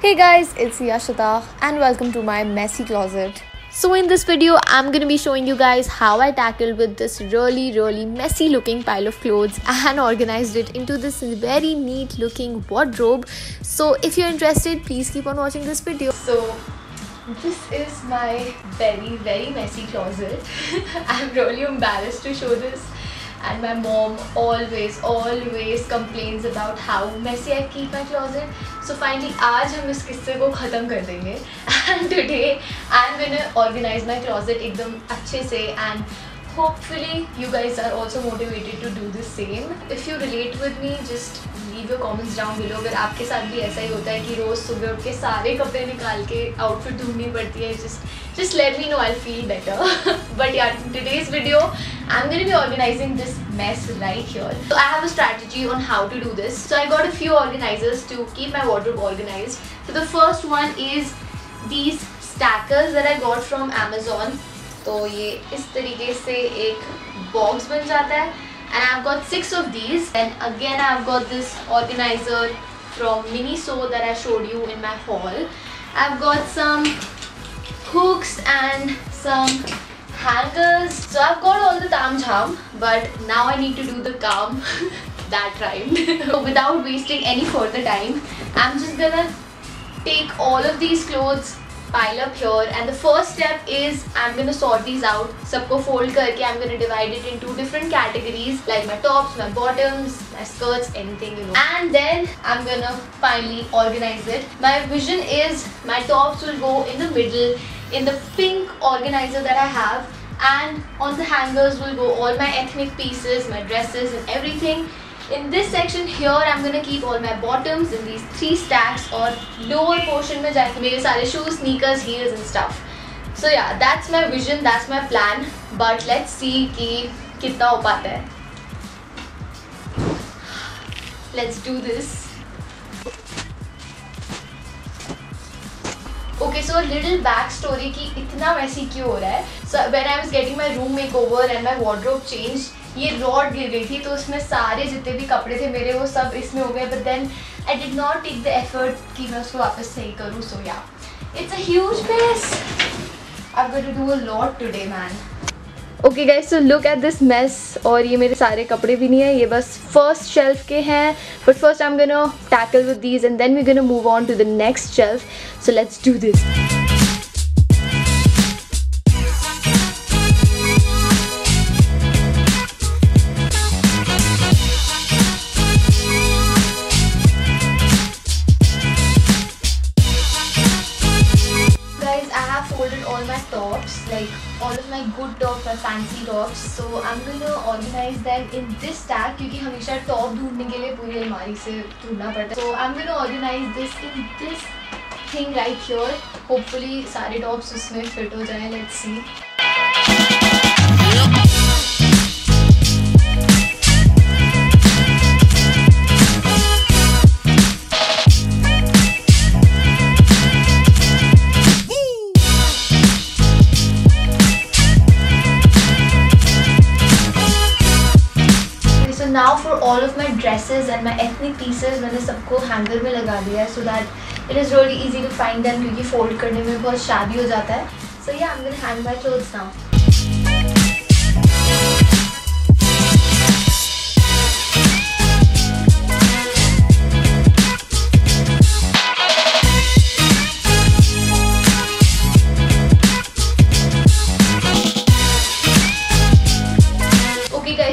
Hey guys, it's Yashita and welcome to my messy closet. So in this video, I'm gonna be showing you guys how I tackled with this really messy looking pile of clothes and organized it into this very neat looking wardrobe. So if you're interested, please keep on watching this video. So this is my very messy closet. I'm really embarrassed to show this. And my mom always complains about how messy I keep my closet. So finally, आज हम इस किस्से को ख़त्म कर देंगे. And today I'm gonna organize my closet एकदम अच्छे से and hopefully you guys are also motivated to do the same. If you relate with me, just leave your comments down below. अगर आपके साथ भी ऐसा ही होता है कि रोज़ सुबह उठ के सारे कपड़े निकाल के outfit ढूंढनी पड़ती है, just let me know. I'll feel better. But yeah, in today's video, I'm going to be organizing this mess right here. So I have a strategy on how to do this. So I got a few organizers to keep my wardrobe organized. So the first one is these stackers that I got from Amazon. तो ये इस तरीके से एक box बन जाता है. And I've got 6 of these. And again I've got this organizer from Miniso that I showed you in my haul. I've got some hooks and some hangers. So I've got all the tam jam, but now I need to do the calm. That rhymed. So without wasting any further time, I'm just gonna take all of these clothes, pile up here, and the first step is I'm gonna sort these out. Sabko fold karke I'm gonna divide it into different categories like my tops, my bottoms, my skirts, anything, you know. And then I'm gonna finally organize it. My vision is my tops will go in the middle in the pink organizer that I have, and on the hangers will go all my ethnic pieces, my dresses and everything. In this section here, I'm gonna keep all my bottoms in these 3 stacks, or lower portion में जाएंगे मेरे सारे shoes, sneakers, heels and stuff. So yeah, that's my vision, that's my plan. But let's see कि कितना हो पाता है. Let's do this. Okay, so a little backstory कि इतना messy क्यों हो रहा है. So when I was getting my room makeover and my wardrobe changed, ये रॉड गिर गई थी तो उसमें सारे जितने भी कपड़े थे मेरे वो सब इसमें हो गए. But then I did not take the effort कि मैं उसको वापस सही करूँ. So yeah, it's a huge mess. I've got to do a lot today, man. Okay guys, so look at this mess. और ये मेरे सारे कपड़े भी नहीं है, ये बस first shelf के हैं. But first I'm gonna tackle with these and then we're gonna move on to the next shelf. So let's do this. Like all of my good tops, my fancy tops. So I'm going to organize them in this stack क्योंकि हमेशा top ढूंढने के लिए पूरी अलमारी से ढूंढना पड़ता है. So I'm going to organize this in this thing right here. Hopefully सारे tops उसमें fit हो जाएं. Let's see. Now for all of my dresses and my ethnic pieces, मैंने सबको hanger में लगा दिया है so that it is really easy to find them क्योंकि fold करने में बहुत shabby हो जाता है. So yeah, I'm gonna hang my clothes now.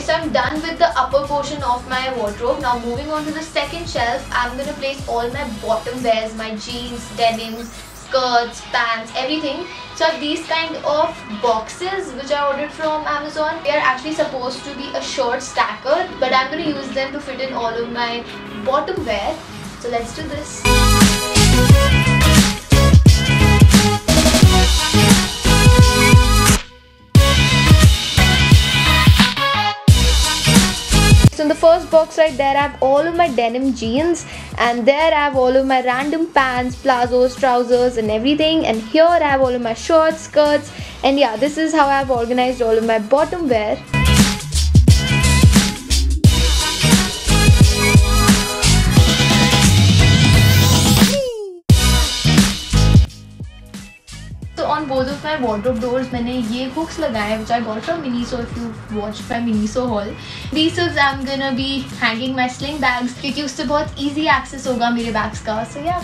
So I'm done with the upper portion of my wardrobe. Now moving on to the second shelf, I'm going to place all my bottom wears, my jeans, denims, skirts, pants, everything. So I have these kind of boxes which I ordered from Amazon. They are actually supposed to be a shirt stacker, but I'm going to use them to fit in all of my bottom wear. So let's do this. So in the first box right there, I have all of my denim jeans, and there I have all of my random pants, plazos, trousers and everything, and here I have all of my shorts, skirts, and yeah, this is how I have organized all of my bottom wear. So on both of my wardrobe doors मैंने ये hooks लगाए हैं, which I got from Miniso. If you watched my Miniso haul, these hooks I'm gonna be hanging my sling bags क्योंकि उससे बहुत easy access होगा मेरे bags का. So yeah.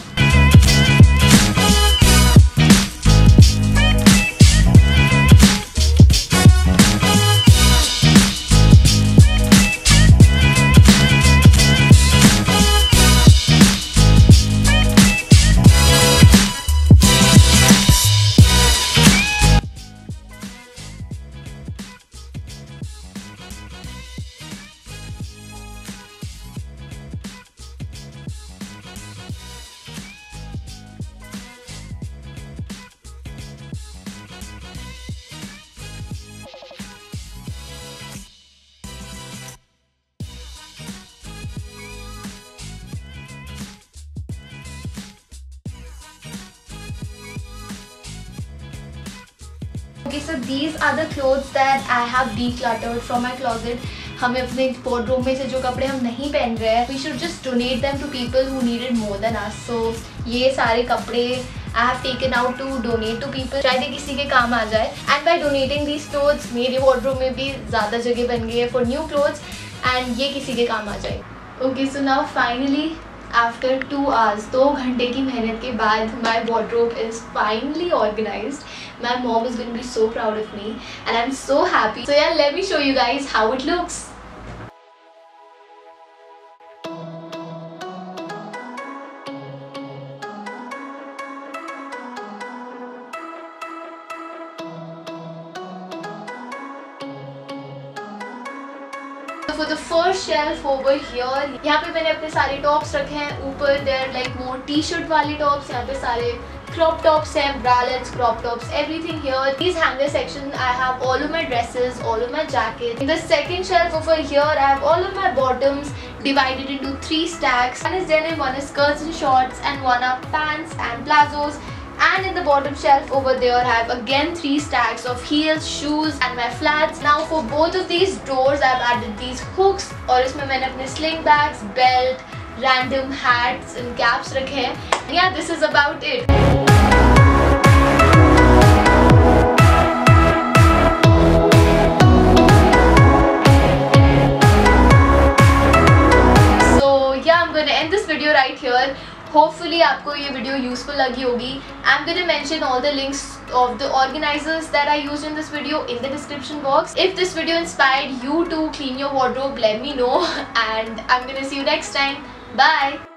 Okay, so these are the clothes that I have decluttered from my closet. हमें अपने wardrobe में से जो कपड़े हम नहीं पहन रहे हैं, we should just donate them to people who need it more than us. So ये सारे कपड़े I have taken out to donate to people. शायद ये किसी के काम आ जाए. And by donating these clothes, मेरे wardrobe में भी ज़्यादा जगह बन गई है for new clothes, and ये किसी के काम आ जाए. Okay, so now finally, after 2 hours, 2 घंटे की मेहनत के बाद, my wardrobe is finally organized. My mom is going to be so proud of me, and I'm so happy. So yeah, let me show you guys how it looks. For the first shelf over here, यहाँ पे मैंने अपने सारे tops रखे हैं. ऊपर there are like more t-shirt वाले tops. यहाँ पे सारे crop tops हैं, bralettes, crop tops, everything here. These hanger section, I have all of my dresses, all of my jackets. In the second shelf over here, I have all of my bottoms divided into 3 stacks. One is denim, one is skirts and shorts, and one are pants and plazos. And in the bottom shelf over there, I have again 3 stacks of heels, shoes and my flats. Now for both of these drawers, I've added these hooks और इसमें मैंने अपने sling bags, belt, random hats and caps रखे हैं. Yeah, this is about it. So yeah, I'm gonna end this video right here. Hopefully आपको ये video useful लगी होगी. I'm going to mention all the links of the organizers that I used in this video in the description box. If this video inspired you to clean your wardrobe, let me know, and I'm going to see you next time. Bye.